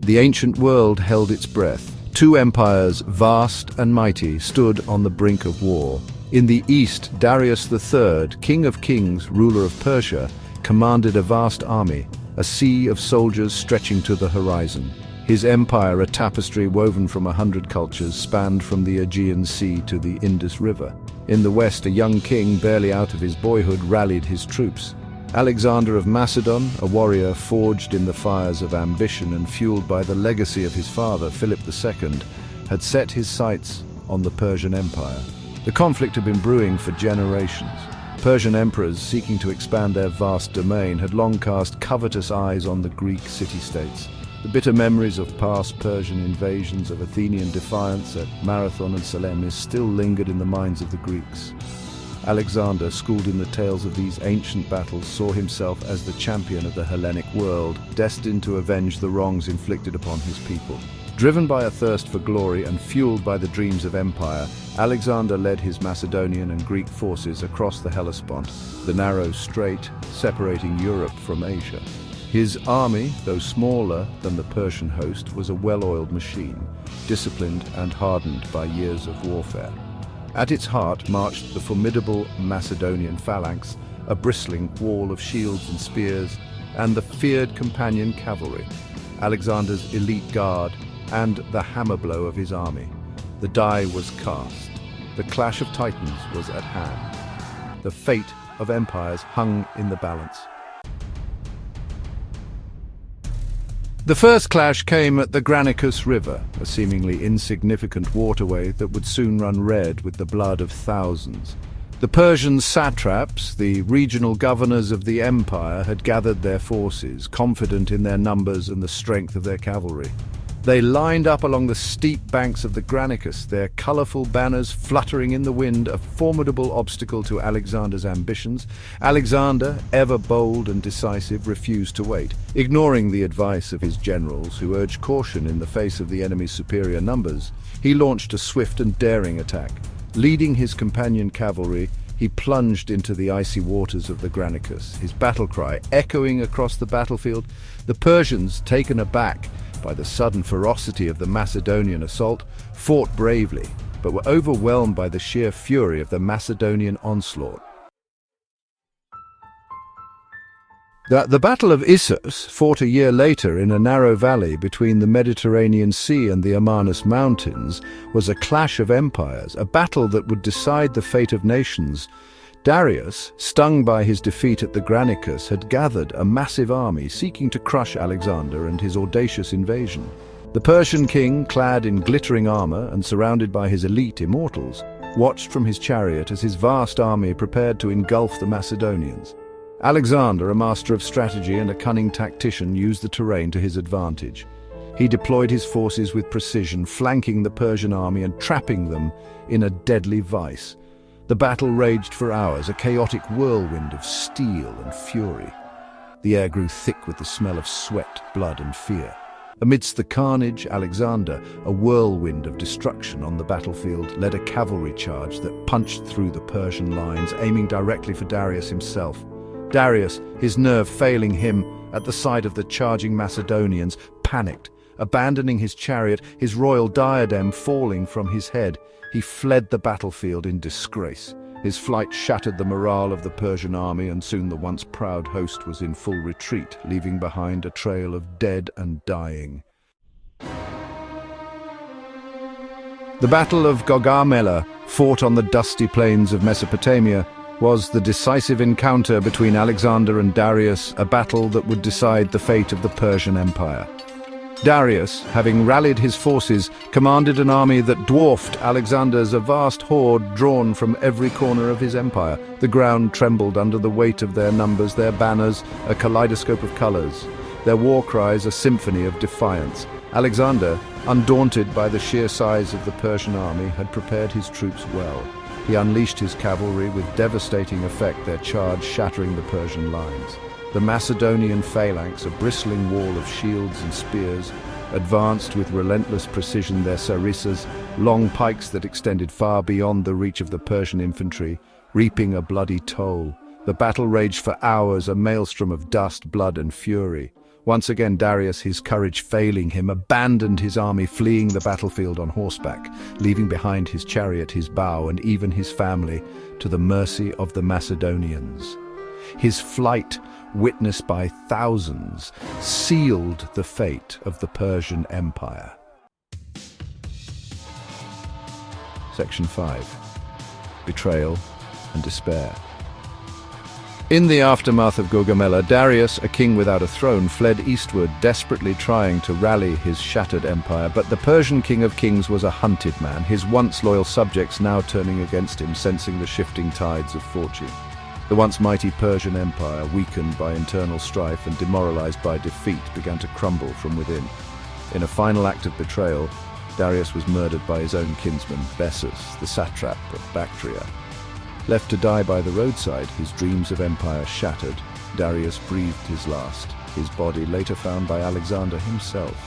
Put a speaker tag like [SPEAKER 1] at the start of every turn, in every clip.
[SPEAKER 1] The ancient world held its breath. Two empires, vast and mighty, stood on the brink of war. In the east, Darius III, King of Kings, ruler of Persia, commanded a vast army, a sea of soldiers stretching to the horizon. His empire, a tapestry woven from 100 cultures, spanned from the Aegean Sea to the Indus River. In the west, a young king, barely out of his boyhood, rallied his troops. Alexander of Macedon, a warrior forged in the fires of ambition and fueled by the legacy of his father, Philip II, had set his sights on the Persian Empire. The conflict had been brewing for generations. Persian emperors, seeking to expand their vast domain, had long cast covetous eyes on the Greek city-states. The bitter memories of past Persian invasions, of Athenian defiance at Marathon and Salamis, still lingered in the minds of the Greeks. Alexander, schooled in the tales of these ancient battles, saw himself as the champion of the Hellenic world, destined to avenge the wrongs inflicted upon his people. Driven by a thirst for glory and fueled by the dreams of empire, Alexander led his Macedonian and Greek forces across the Hellespont, the narrow strait separating Europe from Asia. His army, though smaller than the Persian host, was a well-oiled machine, disciplined and hardened by years of warfare. At its heart marched the formidable Macedonian phalanx, a bristling wall of shields and spears, and the feared companion cavalry, Alexander's elite guard, and the hammer blow of his army. The die was cast. The clash of titans was at hand. The fate of empires hung in the balance. The first clash came at the Granicus River, a seemingly insignificant waterway that would soon run red with the blood of thousands. The Persian satraps, the regional governors of the empire, had gathered their forces, confident in their numbers and the strength of their cavalry. They lined up along the steep banks of the Granicus, their colourful banners fluttering in the wind, a formidable obstacle to Alexander's ambitions. Alexander, ever bold and decisive, refused to wait. Ignoring the advice of his generals, who urged caution in the face of the enemy's superior numbers, he launched a swift and daring attack. Leading his companion cavalry, he plunged into the icy waters of the Granicus, his battle cry echoing across the battlefield. The Persians, taken aback by the sudden ferocity of the Macedonian assault, fought bravely, but were overwhelmed by the sheer fury of the Macedonian onslaught. The Battle of Issos, fought a year later in a narrow valley between the Mediterranean Sea and the Amarnus Mountains, was a clash of empires, a battle that would decide the fate of nations. Darius, stung by his defeat at the Granicus, had gathered a massive army seeking to crush Alexander and his audacious invasion. The Persian king, clad in glittering armor and surrounded by his elite immortals, watched from his chariot as his vast army prepared to engulf the Macedonians. Alexander, a master of strategy and a cunning tactician, used the terrain to his advantage. He deployed his forces with precision, flanking the Persian army and trapping them in a deadly vice. The battle raged for hours, a chaotic whirlwind of steel and fury. The air grew thick with the smell of sweat, blood, and fear. Amidst the carnage, Alexander, a whirlwind of destruction on the battlefield, led a cavalry charge that punched through the Persian lines, aiming directly for Darius himself. Darius, his nerve failing him at the sight of the charging Macedonians, panicked. Abandoning his chariot, his royal diadem falling from his head, he fled the battlefield in disgrace. His flight shattered the morale of the Persian army, and soon the once proud host was in full retreat, leaving behind a trail of dead and dying. The Battle of Gaugamela, fought on the dusty plains of Mesopotamia, was the decisive encounter between Alexander and Darius, a battle that would decide the fate of the Persian Empire. Darius, having rallied his forces, commanded an army that dwarfed Alexander's, a vast horde drawn from every corner of his empire. The ground trembled under the weight of their numbers, their banners a kaleidoscope of colors, their war cries a symphony of defiance. Alexander, undaunted by the sheer size of the Persian army, had prepared his troops well. He unleashed his cavalry with devastating effect, their charge shattering the Persian lines. The Macedonian phalanx, a bristling wall of shields and spears, advanced with relentless precision, their sarissas, long pikes that extended far beyond the reach of the Persian infantry, reaping a bloody toll. The battle raged for hours, a maelstrom of dust, blood, and fury. Once again, Darius, his courage failing him, abandoned his army, fleeing the battlefield on horseback, leaving behind his chariot, his bow, and even his family to the mercy of the Macedonians. His flight, witnessed by thousands, sealed the fate of the Persian Empire. Section 5. Betrayal and Despair. In the aftermath of Gaugamela, Darius, a king without a throne, fled eastward, desperately trying to rally his shattered empire. But the Persian king of kings was a hunted man, his once loyal subjects now turning against him, sensing the shifting tides of fortune. The once mighty Persian Empire, weakened by internal strife and demoralized by defeat, began to crumble from within. In a final act of betrayal, Darius was murdered by his own kinsman, Bessus, the satrap of Bactria. Left to die by the roadside, his dreams of empire shattered, Darius breathed his last, his body later found by Alexander himself.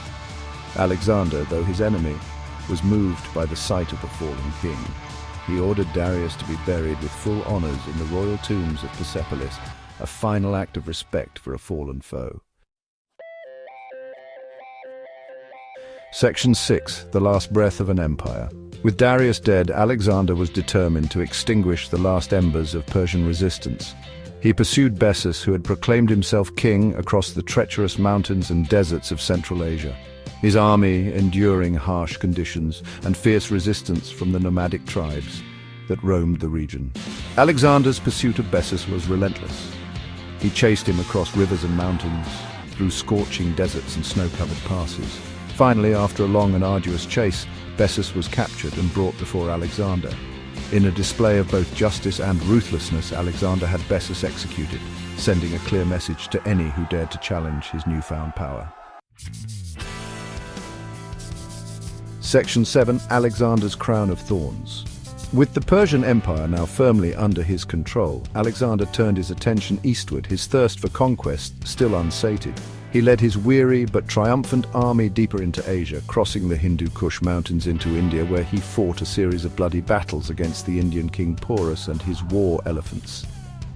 [SPEAKER 1] Alexander, though his enemy, was moved by the sight of the fallen king. He ordered Darius to be buried with full honors in the royal tombs of Persepolis, a final act of respect for a fallen foe. Section 6. The Last Breath of an Empire. With Darius dead, Alexander was determined to extinguish the last embers of Persian resistance. He pursued Bessus, who had proclaimed himself king, across the treacherous mountains and deserts of Central Asia, his army enduring harsh conditions and fierce resistance from the nomadic tribes that roamed the region. Alexander's pursuit of Bessus was relentless. He chased him across rivers and mountains, through scorching deserts and snow-covered passes. Finally, after a long and arduous chase, Bessus was captured and brought before Alexander. In a display of both justice and ruthlessness, Alexander had Bessus executed, sending a clear message to any who dared to challenge his newfound power. Section 7. Alexander's Crown of Thorns. With the Persian Empire now firmly under his control, Alexander turned his attention eastward, his thirst for conquest still unsated. He led his weary but triumphant army deeper into Asia, crossing the Hindu Kush mountains into India, where he fought a series of bloody battles against the Indian king Porus and his war elephants.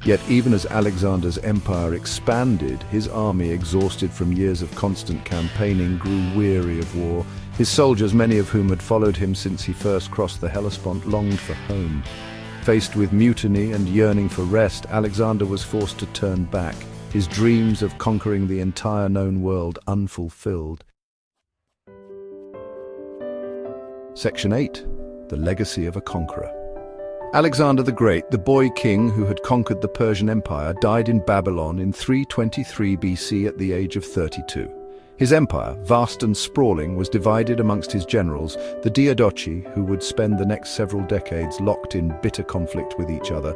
[SPEAKER 1] Yet even as Alexander's empire expanded, his army, exhausted from years of constant campaigning, grew weary of war. His soldiers, many of whom had followed him since he first crossed the Hellespont, longed for home. Faced with mutiny and yearning for rest, Alexander was forced to turn back, his dreams of conquering the entire known world unfulfilled. Section 8. The Legacy of a Conqueror. Alexander the Great, the boy king who had conquered the Persian Empire, died in Babylon in 323 BC at the age of 32. His empire, vast and sprawling, was divided amongst his generals, the Diadochi, who would spend the next several decades locked in bitter conflict with each other,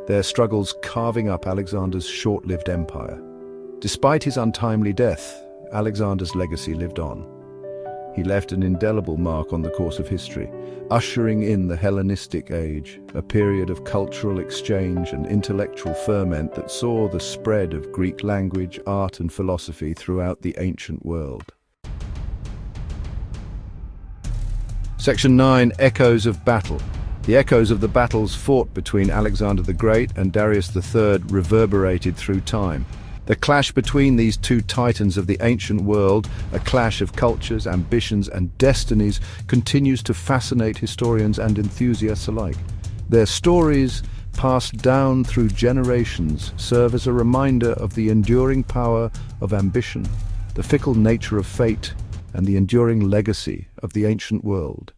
[SPEAKER 1] their struggles carving up Alexander's short-lived empire. Despite his untimely death, Alexander's legacy lived on. He left an indelible mark on the course of history, ushering in the Hellenistic Age, a period of cultural exchange and intellectual ferment that saw the spread of Greek language, art, and philosophy throughout the ancient world. Section 9. Echoes of Battle. The echoes of the battles fought between Alexander the Great and Darius III reverberated through time. The clash between these two titans of the ancient world, a clash of cultures, ambitions, and destinies, continues to fascinate historians and enthusiasts alike. Their stories, passed down through generations, serve as a reminder of the enduring power of ambition, the fickle nature of fate, and the enduring legacy of the ancient world.